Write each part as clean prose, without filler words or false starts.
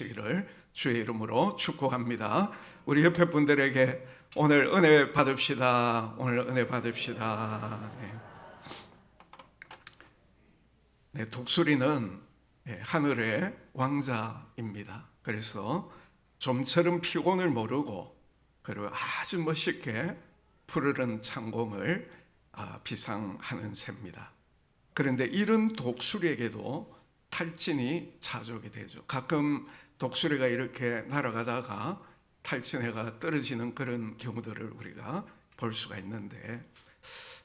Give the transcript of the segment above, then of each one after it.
되시기를 주의 이름으로 축복합니다. 우리 옆에 분들에게 오늘 은혜 받읍시다. 오늘 은혜 받읍시다. 네, 독수리는 하늘의 왕자입니다. 그래서 좀처럼 피곤을 모르고 그리고 아주 멋있게 푸르른 창공을 비상하는 새입니다. 그런데 이런 독수리에게도 탈진이 찾아오게 되죠. 가끔 독수리가 이렇게 날아가다가 탈진해가 떨어지는 그런 경우들을 우리가 볼 수가 있는데,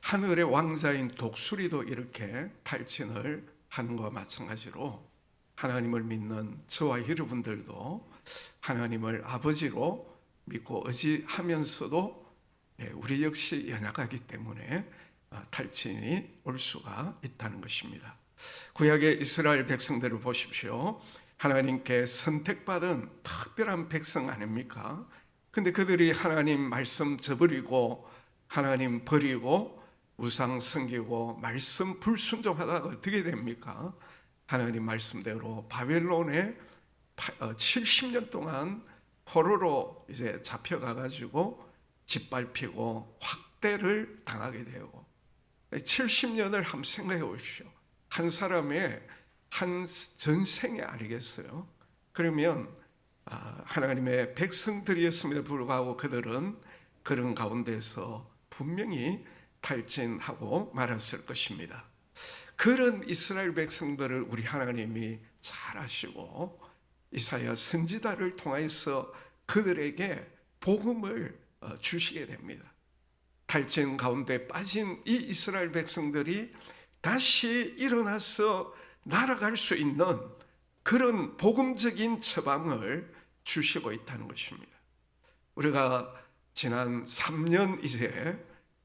하늘의 왕자인 독수리도 이렇게 탈진을 하는 것과 마찬가지로 하나님을 믿는 저와 여러분들도 하나님을 아버지로 믿고 의지하면서도 우리 역시 연약하기 때문에 탈진이 올 수가 있다는 것입니다. 구약의 이스라엘 백성들을 보십시오. 하나님께 선택받은 특별한 백성 아닙니까? 근데 그들이 하나님 말씀 저버리고 하나님 버리고 우상 섬기고 말씀 불순종하다가 어떻게 됩니까? 하나님 말씀대로 바벨론에 70년 동안 포로로 이제 잡혀가 가지고 짓밟히고 확대를 당하게 되고, 70년을 한번 생각해 보십시오. 한 사람의 한 전생이 아니겠어요? 그러면 하나님의 백성들이었음에도 불구하고 그들은 그런 가운데서 분명히 탈진하고 말았을 것입니다. 그런 이스라엘 백성들을 우리 하나님이 잘 아시고 이사야 선지자를 통해서 그들에게 복음을 주시게 됩니다. 탈진 가운데 빠진 이 이스라엘 백성들이 다시 일어나서 날아갈 수 있는 그런 복음적인 처방을 주시고 있다는 것입니다. 우리가 지난 3년 이제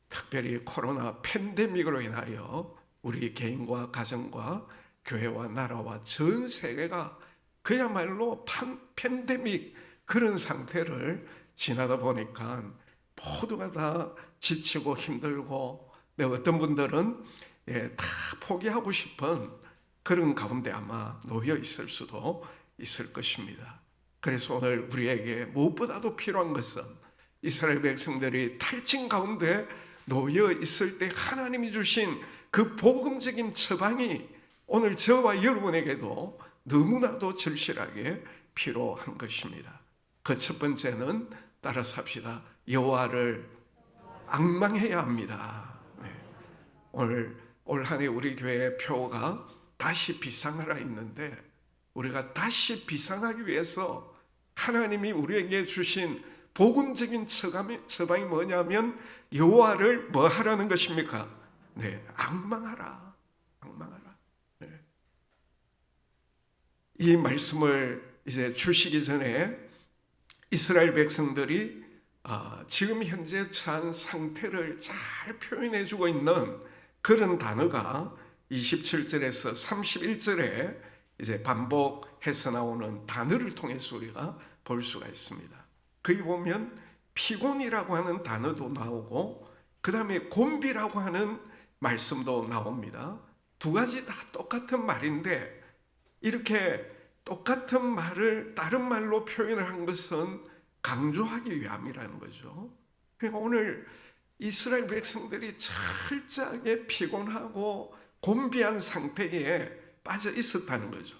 특별히 코로나 팬데믹으로 인하여 우리 개인과 가정과 교회와 나라와 전 세계가 그야말로 팬데믹 그런 상태를 지나다 보니까 모두가 다 지치고 힘들고, 어떤 분들은 다 포기하고 싶은 그런 가운데 아마 놓여 있을 수도 있을 것입니다. 그래서 오늘 우리에게 무엇보다도 필요한 것은 이스라엘 백성들이 탈진 가운데 놓여 있을 때 하나님이 주신 그 복음적인 처방이 오늘 저와 여러분에게도 너무나도 절실하게 필요한 것입니다. 그 첫 번째는 따라서 합시다. 여호와를 앙망해야 합니다. 올 한 해 우리 교회의 표가 다시 비상하라 있는데, 우리가 다시 비상하기 위해서 하나님이 우리에게 주신 복음적인 처방이 뭐냐면 여호와를 뭐 하라는 것입니까? 앙망하라. 앙망하라. 이 말씀을 이제 주시기 전에 이스라엘 백성들이 지금 현재 처한 상태를 잘 표현해 주고 있는 그런 단어가 27절에서 31절에 이제 반복해서 나오는 단어를 통해서 우리가 볼 수가 있습니다. 거기 보면 피곤이라고 하는 단어도 나오고 그 다음에 곤비라고 하는 말씀도 나옵니다. 두 가지 다 똑같은 말인데 이렇게 똑같은 말을 다른 말로 표현을 한 것은 강조하기 위함이라는 거죠. 그러니까 오늘 이스라엘 백성들이 철저하게 피곤하고 곤비한 상태에 빠져 있었다는 거죠.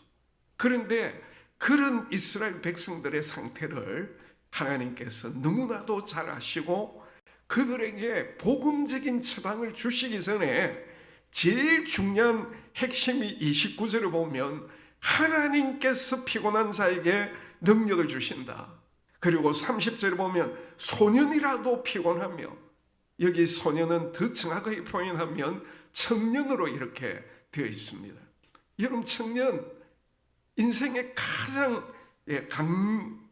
그런데 그런 이스라엘 백성들의 상태를 하나님께서 너무나도 잘 아시고 그들에게 복음적인 처방을 주시기 전에 제일 중요한 핵심이 29절을 보면 하나님께서 피곤한 자에게 능력을 주신다. 그리고 30절을 보면 소년이라도 피곤하며, 여기 소년은 더 정확하게 표현하면 청년으로 이렇게 되어 있습니다. 여러분, 청년, 인생의 가장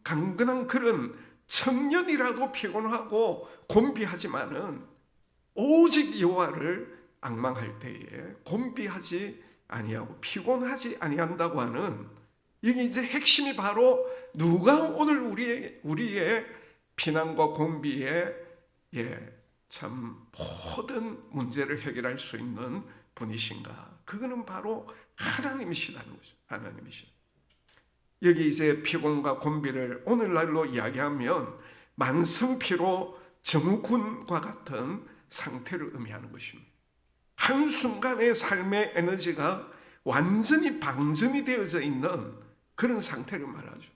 강건한 그런 청년이라도 피곤하고 곤비하지만은 오직 여호와를 앙망할 때에 곤비하지 아니하고 피곤하지 아니한다고 하는, 여기 이제 핵심이 바로 누가 오늘 우리의 피난과 곤비에 참 모든 문제를 해결할 수 있는 분이신가? 그거는 바로 하나님이시다는 거죠. 하나님이시다. 여기 이제 피곤과 곤비를 오늘날로 이야기하면 만성피로 증후군과 같은 상태를 의미하는 것입니다. 한순간의 삶의 에너지가 완전히 방전이 되어져 있는 그런 상태를 말하죠.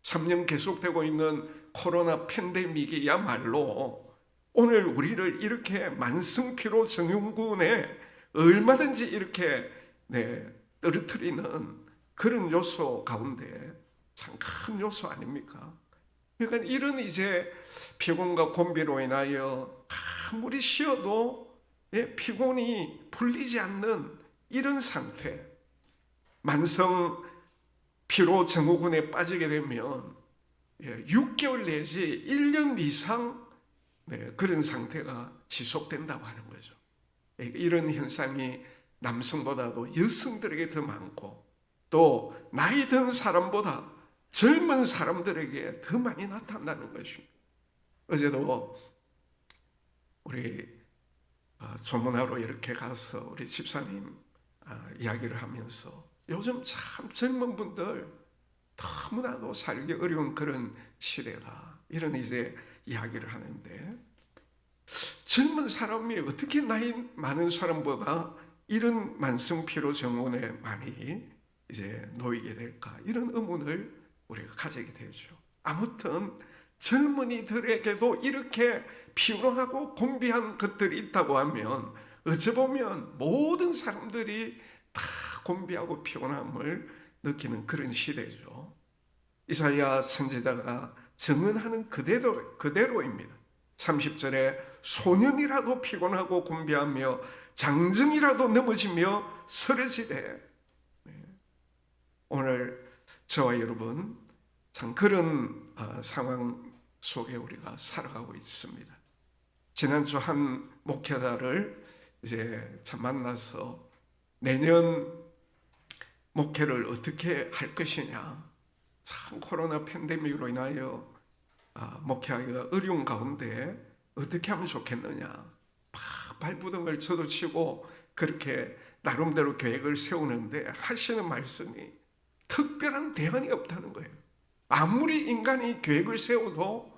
3년 계속되고 있는 코로나 팬데믹이야말로 오늘 우리를 이렇게 만성피로 증후군에 얼마든지 이렇게 떨어뜨리는 그런 요소 가운데 참 큰 요소 아닙니까? 그러니까 이런 이제 피곤과 곤비로 인하여 아무리 쉬어도 피곤이 풀리지 않는 이런 상태, 만성 피로 증후군에 빠지게 되면 6개월 내지 1년 이상 그런 상태가 지속된다고 하는 거죠. 이런 현상이 남성보다도 여성들에게 더 많고 또 나이 든 사람보다 젊은 사람들에게 더 많이 나타나는 것입니다. 어제도 우리 조문하러 이렇게 가서 우리 집사님 이야기를 하면서 요즘 참 젊은 분들 너무나도 살기 어려운 그런 시대다, 이런 이제 이야기를 하는데, 젊은 사람이 어떻게 나이 많은 사람보다 이런 만성피로 증후군에 많이 이제 놓이게 될까, 이런 의문을 우리가 가지게 되죠. 아무튼 젊은이들에게도 이렇게 피곤하고 곤비한 것들이 있다고 하면 어찌 보면 모든 사람들이 다 곤비하고 피곤함을 느끼는 그런 시대죠. 이사야 선지자가 증언하는 그대로입니다. 30절에 소년이라도 피곤하고 곤비하며 장정이라도 넘어지며 쓰러지되, 오늘 저와 여러분 참 그런 상황 속에 우리가 살아가고 있습니다. 지난주 한 목회자를 이제 참 만나서 내년 목회를 어떻게 할 것이냐, 참 코로나 팬데믹으로 인하여 목회하기가 어려운 가운데 어떻게 하면 좋겠느냐, 막 발부둥을 저도 치고 그렇게 나름대로 계획을 세우는데 하시는 말씀이 특별한 대안이 없다는 거예요. 아무리 인간이 계획을 세워도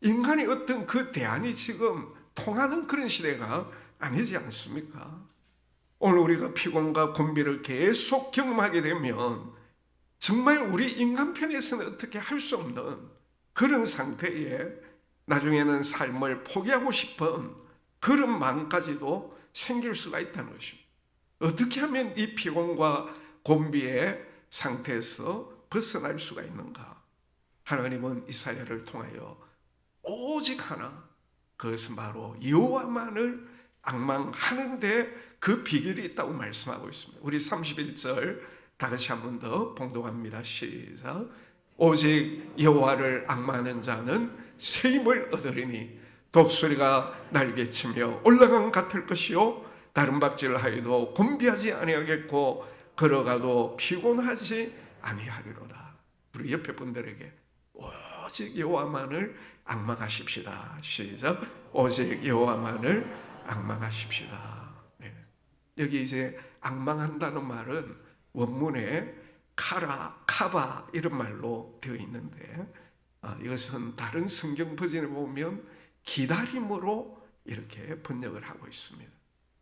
인간이 어떤 그 대안이 지금 통하는 그런 시대가 아니지 않습니까? 오늘 우리가 피곤과 곤비를 계속 경험하게 되면 정말 우리 인간 편에서는 어떻게 할 수 없는 그런 상태에 나중에는 삶을 포기하고 싶은 그런 마음까지도 생길 수가 있다는 것입니다. 어떻게 하면 이 피곤과 곤비의 상태에서 벗어날 수가 있는가? 하나님은 이사야를 통하여 오직 하나, 그것은 바로 여호와만을 앙망하는데 그 비결이 있다고 말씀하고 있습니다. 우리 31절 다 같이 한 번 더 봉독합니다. 시작. 오직 여호와를 앙망하는 자는 새 힘을 얻으리니 독수리가 날개치며 올라간 같을 것이요 다른 박질을 하여도 곤비하지 아니하겠고 걸어가도 피곤하지 아니하리로다. 우리 옆에 분들에게 오직 여호와만을 앙망하십시다. 시작. 오직 여호와만을 앙망하십시다. 여기 이제 앙망한다는 말은 원문에 카라, 카바 이런 말로 되어 있는데 이것은 다른 성경 버전에 보면 기다림으로 이렇게 번역을 하고 있습니다.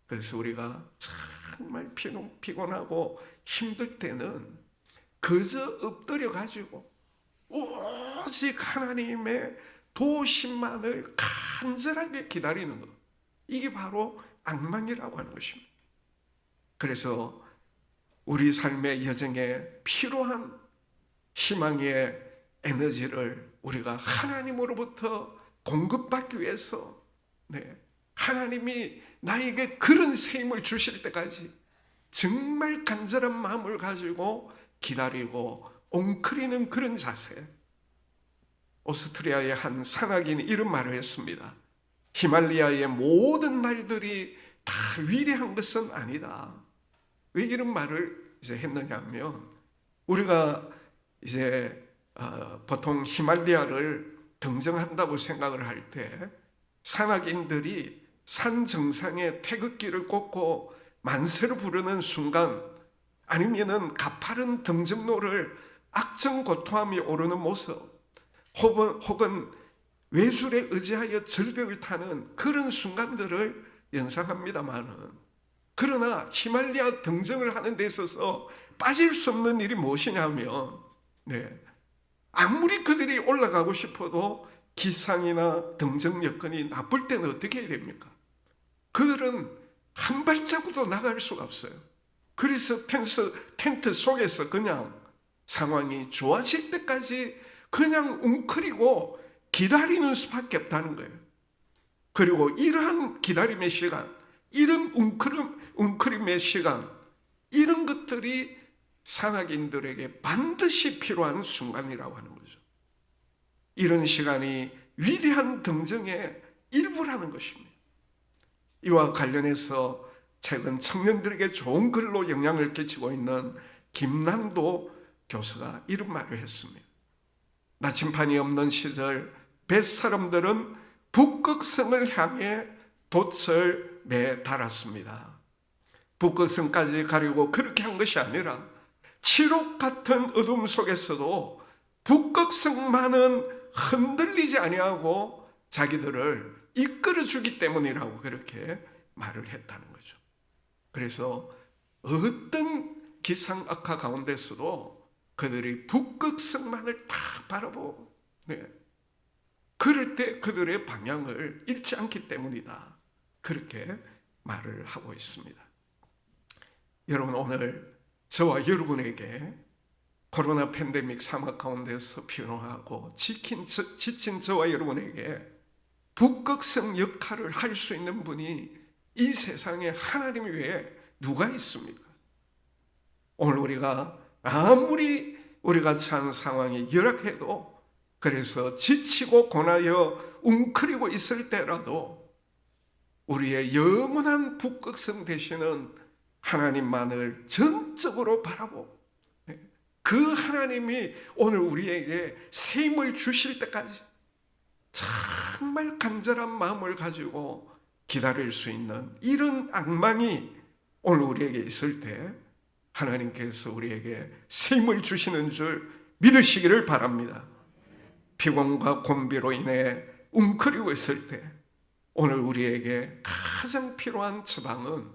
그래서 우리가 정말 피곤하고 힘들 때는 그저 엎드려 가지고 오직 하나님의 도우심만을 간절하게 기다리는 것, 이게 바로 앙망이라고 하는 것입니다. 그래서 우리 삶의 여정에 필요한 희망의 에너지를 우리가 하나님으로부터 공급받기 위해서 하나님이 나에게 그런 새 힘을 주실 때까지 정말 간절한 마음을 가지고 기다리고 웅크리는 그런 자세. 오스트리아의 한 산악인이 이런 말을 했습니다. 히말라야의 모든 날들이 다 위대한 것은 아니다. 왜 이런 말을 이제 했느냐 하면, 우리가 이제 보통 히말라야를 등정한다고 생각을 할 때 산악인들이 산 정상에 태극기를 꽂고 만세를 부르는 순간, 아니면은 가파른 등정로를 악정 고토함이 오르는 모습, 혹은 외줄에 의지하여 절벽을 타는 그런 순간들을 연상합니다마는, 그러나 히말라야 등정을 하는 데 있어서 빠질 수 없는 일이 무엇이냐면, 아무리 그들이 올라가고 싶어도 기상이나 등정 여건이 나쁠 때는 어떻게 해야 됩니까? 그들은 한 발자국도 나갈 수가 없어요. 그래서 텐트 속에서 그냥 상황이 좋아질 때까지 그냥 웅크리고 기다리는 수밖에 없다는 거예요. 그리고 이러한 기다림의 시간, 이런 웅크림의 시간, 이런 것들이 산악인들에게 반드시 필요한 순간이라고 하는 거죠. 이런 시간이 위대한 등정의 일부라는 것입니다. 이와 관련해서 최근 청년들에게 좋은 글로 영향을 끼치고 있는 김남도 교수가 이런 말을 했습니다. 나침판이 없는 시절 뱃사람들은 북극성을 향해 돛을 매달았습니다. 북극성까지 가려고 그렇게 한 것이 아니라 칠흑 같은 어둠 속에서도 북극성만은 흔들리지 아니하고 자기들을 이끌어주기 때문이라고 그렇게 말을 했다는 거죠. 그래서 어떤 기상악화 가운데서도 그들이 북극성만을 다 바라보고 그럴 때 그들의 방향을 잃지 않기 때문이다, 그렇게 말을 하고 있습니다. 여러분, 오늘 저와 여러분에게 코로나 팬데믹 사막 가운데서 피로하고 지친 저와 여러분에게 북극성 역할을 할 수 있는 분이 이 세상에 하나님 외에 누가 있습니까? 오늘 우리가 아무리 우리가 처한 상황이 열악해도, 그래서 지치고 고나여 웅크리고 있을 때라도 우리의 영원한 북극성 되시는 하나님만을 전적으로 바라보고 그 하나님이 오늘 우리에게 새 힘을 주실 때까지 정말 간절한 마음을 가지고 기다릴 수 있는 이런 악망이 오늘 우리에게 있을 때 하나님께서 우리에게 새 힘을 주시는 줄 믿으시기를 바랍니다. 피곤과 곤비로 인해 웅크리고 있을 때 오늘 우리에게 가장 필요한 처방은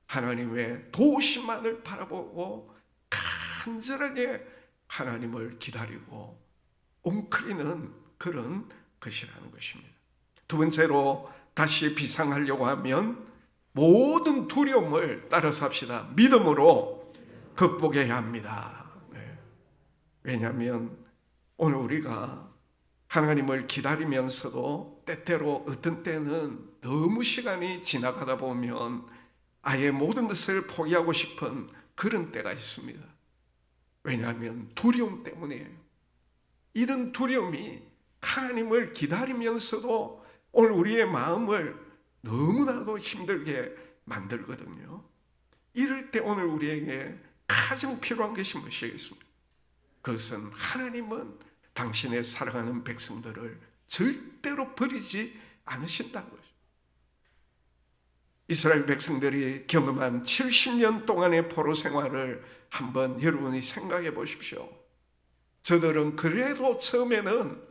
하나님의 도우심만을 바라보고 간절하게 하나님을 기다리고 웅크리는 그런 것이라는 것입니다. 두 번째로 다시 비상하려고 하면 모든 두려움을 따라서 합시다. 믿음으로 극복해야 합니다. 왜냐하면 오늘 우리가 하나님을 기다리면서도 때때로 어떤 때는 너무 시간이 지나가다 보면 아예 모든 것을 포기하고 싶은 그런 때가 있습니다. 왜냐하면 두려움 때문이에요. 이런 두려움이 하나님을 기다리면서도 오늘 우리의 마음을 너무나도 힘들게 만들거든요. 이럴 때 오늘 우리에게 가장 필요한 것이 무엇이겠습니까? 그것은 하나님은 당신의 사랑하는 백성들을 절대로 버리지 않으신다는 거죠. 이스라엘 백성들이 경험한 70년 동안의 포로 생활을 한번 여러분이 생각해 보십시오. 저들은 그래도 처음에는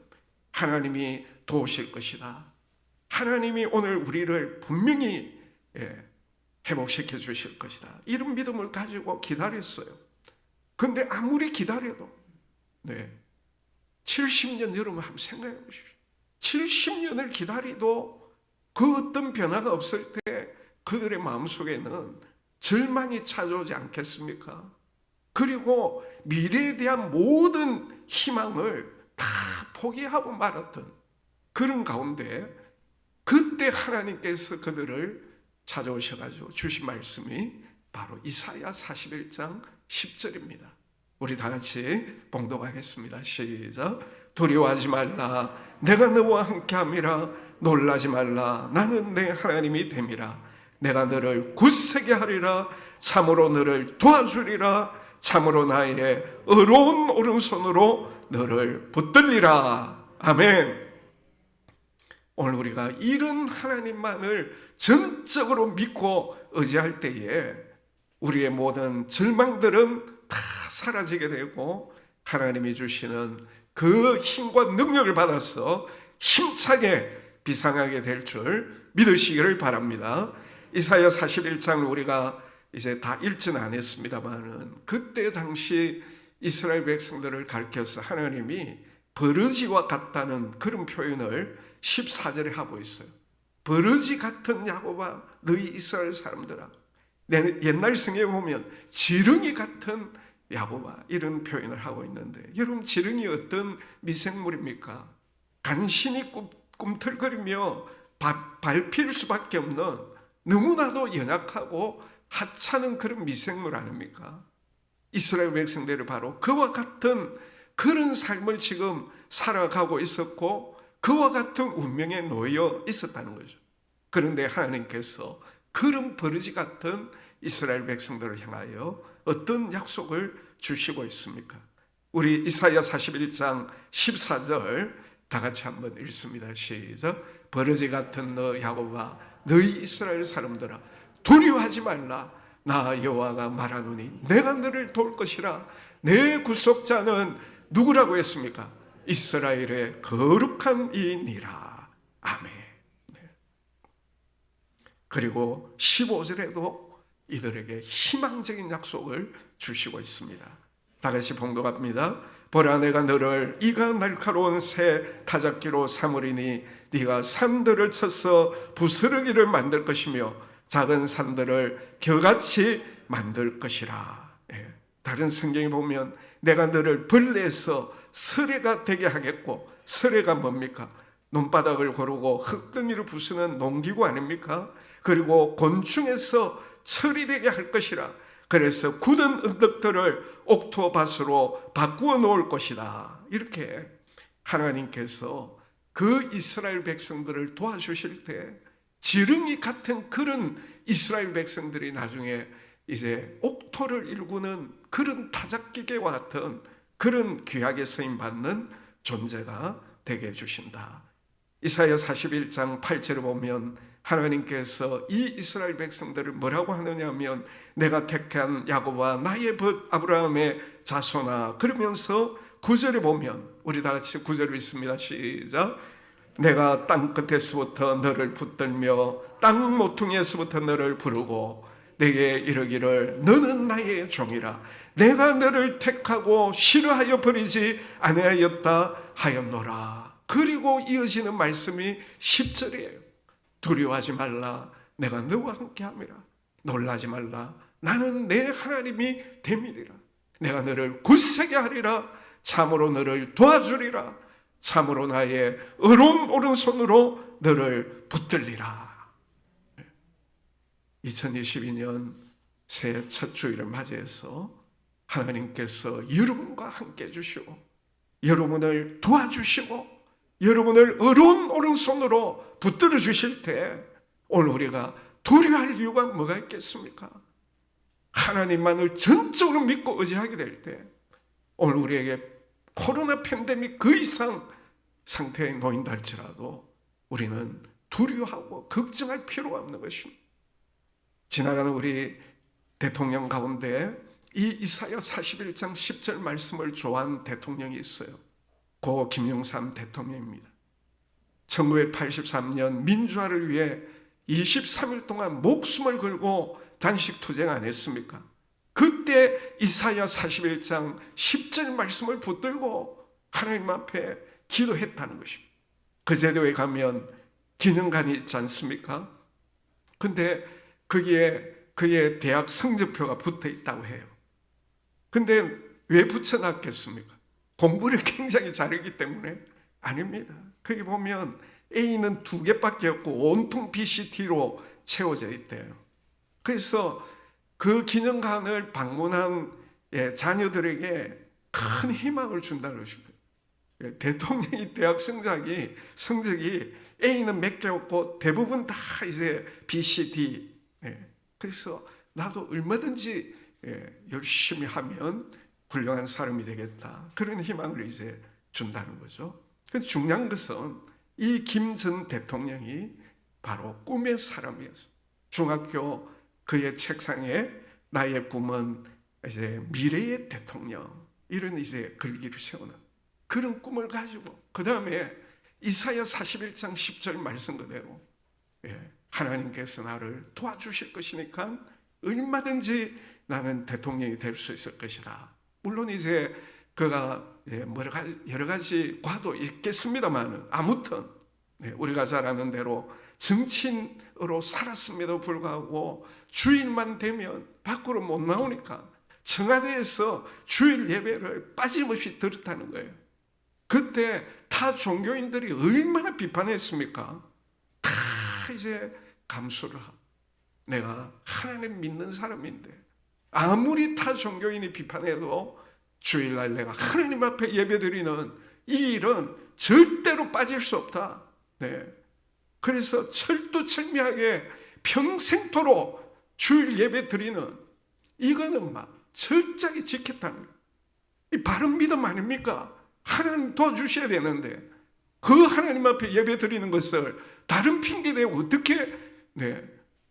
하나님이 도우실 것이다, 하나님이 오늘 우리를 분명히 회복시켜 주실 것이다, 이런 믿음을 가지고 기다렸어요. 그런데 아무리 기다려도 70년 여러분 한번 생각해 보십시오. 70년을 기다리도 그 어떤 변화가 없을 때 그들의 마음속에는 절망이 찾아오지 않겠습니까? 그리고 미래에 대한 모든 희망을 다 포기하고 말았던 그런 가운데 그때 하나님께서 그들을 찾아오셔가지고 주신 말씀이 바로 이사야 41장 10절입니다. 우리 다 같이 봉독하겠습니다. 시작. 두려워하지 말라, 내가 너와 함께함이라. 놀라지 말라, 나는 내 하나님이 됨이라. 내가 너를 굳세게 하리라. 참으로 너를 도와주리라. 참으로 나의 의로운 오른손으로 너를 붙들리라. 아멘. 오늘 우리가 이런 하나님만을 전적으로 믿고 의지할 때에 우리의 모든 절망들은 다 사라지게 되고 하나님이 주시는 그 힘과 능력을 받아서 힘차게 비상하게 될 줄 믿으시기를 바랍니다. 이사야 41장을 우리가 이제 다 읽지는 않았습니다만은 그때 당시 이스라엘 백성들을 가르쳐서 하나님이 버러지와 같다는 그런 표현을 14절에 하고 있어요. 버러지 같은 야곱아, 너희 이스라엘 사람들아. 옛날 성경에 보면 지렁이 같은 야곱아, 이런 표현을 하고 있는데, 여러분 지렁이 어떤 미생물입니까? 간신히 꿈틀거리며 밟힐 수밖에 없는 너무나도 연약하고 하찮은 그런 미생물 아닙니까? 이스라엘 백성들이 바로 그와 같은 그런 삶을 지금 살아가고 있었고 그와 같은 운명에 놓여 있었다는 거죠. 그런데 하나님께서 그런 버러지 같은 이스라엘 백성들을 향하여 어떤 약속을 주시고 있습니까? 우리 이사야 41장 14절 다 같이 한번 읽습니다. 시작. 버러지 같은 너 야곱아, 너희 이스라엘 사람들아, 두려워하지 말라. 나 여호와가 말하노니 내가 너를 도울 것이라. 내 구속자는 누구라고 했습니까? 이스라엘의 거룩한 이니라. 아멘. 네. 그리고 15절에도 이들에게 희망적인 약속을 주시고 있습니다. 다 같이 봉독합니다. 보라, 내가 너를 이가 날카로운 새 타작기로 삼으리니 네가 산들을 쳐서 부스러기를 만들 것이며 작은 산들을 겨같이 만들 것이라. 예. 다른 성경에 보면 내가 너를 벌레에서 서래가 되게 하겠고, 서래가 뭡니까? 논바닥을 고르고 흙덩이를 부수는 농기구 아닙니까? 그리고 곤충에서 철이 되게 할 것이라. 그래서 굳은 언덕들을 옥토밭으로 바꾸어 놓을 것이다. 이렇게 하나님께서 그 이스라엘 백성들을 도와주실 때 지렁이 같은 그런 이스라엘 백성들이 나중에 이제 옥토를 일구는 그런 타작기계와 같은 그런 귀하게 쓰임받는 존재가 되게 해주신다. 이사야 41장 8절에 보면 하나님께서 이 이스라엘 백성들을 뭐라고 하느냐 하면 내가 택한 야곱과 나의 벗 아브라함의 자손아. 그러면서 9절에 보면 우리 다 같이 9절을 읽습니다. 시작. 내가 땅 끝에서부터 너를 붙들며 땅 모퉁이에서부터 너를 부르고 내게 이르기를 너는 나의 종이라. 내가 너를 택하고 싫어하여 버리지 아니하였다 하였노라. 그리고 이어지는 말씀이 10절이에요. 두려워하지 말라. 내가 너와 함께함이라. 놀라지 말라. 나는 내 하나님이 됨이리라. 내가 너를 굳세게 하리라. 참으로 너를 도와주리라. 참으로 나의 의로운 오른손으로 너를 붙들리라. 2022년 새해 첫 주일을 맞이해서 하나님께서 여러분과 함께 해주시고 여러분을 도와주시고 여러분을 의로운 오른손으로 붙들어 주실 때 오늘 우리가 두려워할 이유가 뭐가 있겠습니까? 하나님만을 전적으로 믿고 의지하게 될 때 오늘 우리에게 코로나 팬데믹 그 이상 상태에 놓인다 할지라도 우리는 두려워하고 걱정할 필요가 없는 것입니다. 지나가는 우리 대통령 가운데 이 이사야 41장 10절 말씀을 좋아한 대통령이 있어요. 고 김영삼 대통령입니다. 1983년 민주화를 위해 23일 동안 목숨을 걸고 단식 투쟁 안 했습니까? 그때 이사야 41장 10절 말씀을 붙들고 하나님 앞에 기도했다는 것입니다. 그 제도에 가면 기념관이 있지 않습니까? 근데 거기에 그의 대학 성적표가 붙어 있다고 해요. 근데 왜 붙여놨겠습니까? 공부를 굉장히 잘했기 때문에? 아닙니다. 거기 보면 A는 2개밖에 없고 온통 BCT로 채워져 있대요. 그래서 그 기념관을 방문한 자녀들에게 큰 희망을 준다는 것입니다. 대통령이 대학 성적이 A는 몇 개 없고 대부분 다 이제 BCD. 그래서 나도 얼마든지 열심히 하면 훌륭한 사람이 되겠다. 그런 희망을 이제 준다는 거죠. 그런데 중요한 것은 이 김 전 대통령이 바로 꿈의 사람이었어요. 중학교 그의 책상에 나의 꿈은 이제 미래의 대통령 이런 이제 글기를 세우는 그런 꿈을 가지고 그 다음에 이사야 41장 10절 말씀 그대로 하나님께서 나를 도와주실 것이니까 얼마든지 나는 대통령이 될 수 있을 것이다. 물론 이제 그가 여러 가지 과도 있겠습니다만 아무튼 우리가 잘 아는 대로 정치인으로 살았음에도 불구하고 주일만 되면 밖으로 못 나오니까 청와대에서 주일 예배를 빠짐없이 들었다는 거예요. 그때 타 종교인들이 얼마나 비판했습니까? 다 이제 감수를 하고 내가 하나님 믿는 사람인데 아무리 타 종교인이 비판해도 주일날 내가 하나님 앞에 예배드리는 이 일은 절대로 빠질 수 없다. 그래서 철두철미하게 평생토록 주일 예배 드리는 이거는 막 철저히 지켰다는 거예요. 이 바른 믿음 아닙니까? 하나님 도와주셔야 되는데 그 하나님 앞에 예배 드리는 것을 다른 핑계대고 어떻게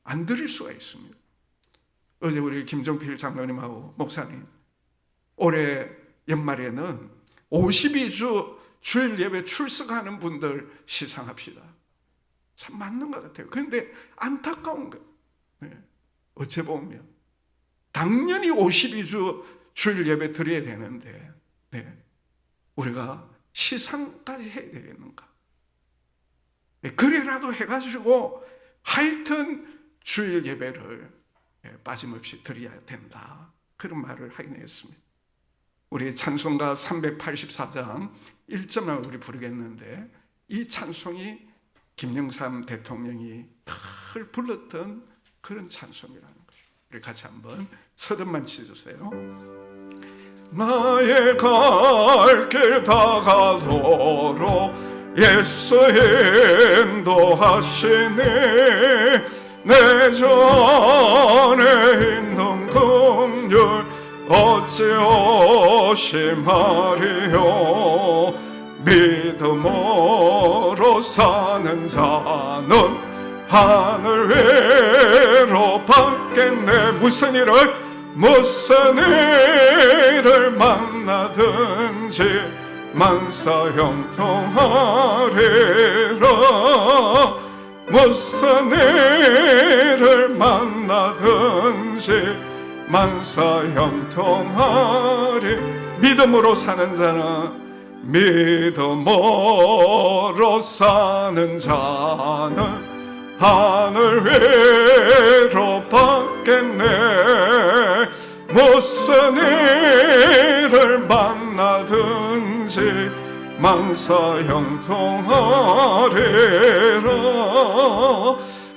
안 드릴 수가 있습니다. 어제 우리 김종필 장로님하고 목사님 올해 연말에는 52주 주일 예배 출석하는 분들 시상합시다. 참 맞는 것 같아요. 그런데 안타까운 거예요. 어째 보면 당연히 52주 주일 예배 드려야 되는데 우리가 시상까지 해야 되겠는가? 그래라도 해가지고 하여튼 주일 예배를 빠짐없이 드려야 된다. 그런 말을 하긴 했습니다. 우리 찬송가 384장 1절만 우리 부르겠는데 이 찬송이 김영삼 대통령이 늘 불렀던 그런 찬송이라는 거죠. 우리 같이 한번 서든만 치주세요. 나의 갈 길 다가도록 예수 인도하시니 내 전에 있는 긍휼 어찌 오심하리요. 믿음으로 사는 자는 하늘 위로 받겠네. 무슨 일을 만나든지 만사 형통하리라. 무슨 일을 만나든지 만사 형통하리. 믿음으로 사는 자는 하늘 위로 받겠네. 무슨 일을 만나든지 만사 형통하리라.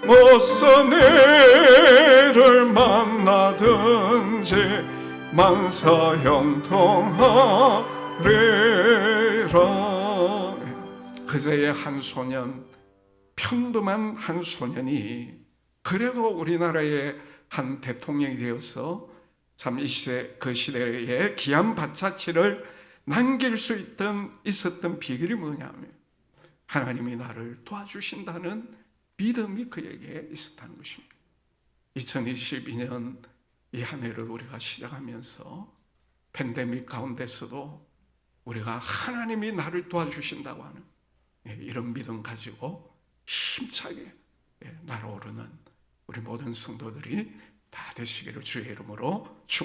무슨 일을 만나든지 만사 형통하리라. 그제의 한 소년, 평범한 한 소년이 그래도 우리나라의 한 대통령이 되어서 참 이 시대, 그 시대에 귀한 밭자치를 남길 수 있었던 비결이 뭐냐면 하나님이 나를 도와주신다는 믿음이 그에게 있었다는 것입니다. 2022년 이 한 해를 우리가 시작하면서 팬데믹 가운데서도 우리가 하나님이 나를 도와주신다고 하는 이런 믿음 가지고 힘차게 날아오르는 우리 모든 성도들이 다 되시기를 주의 이름으로 축복합니다.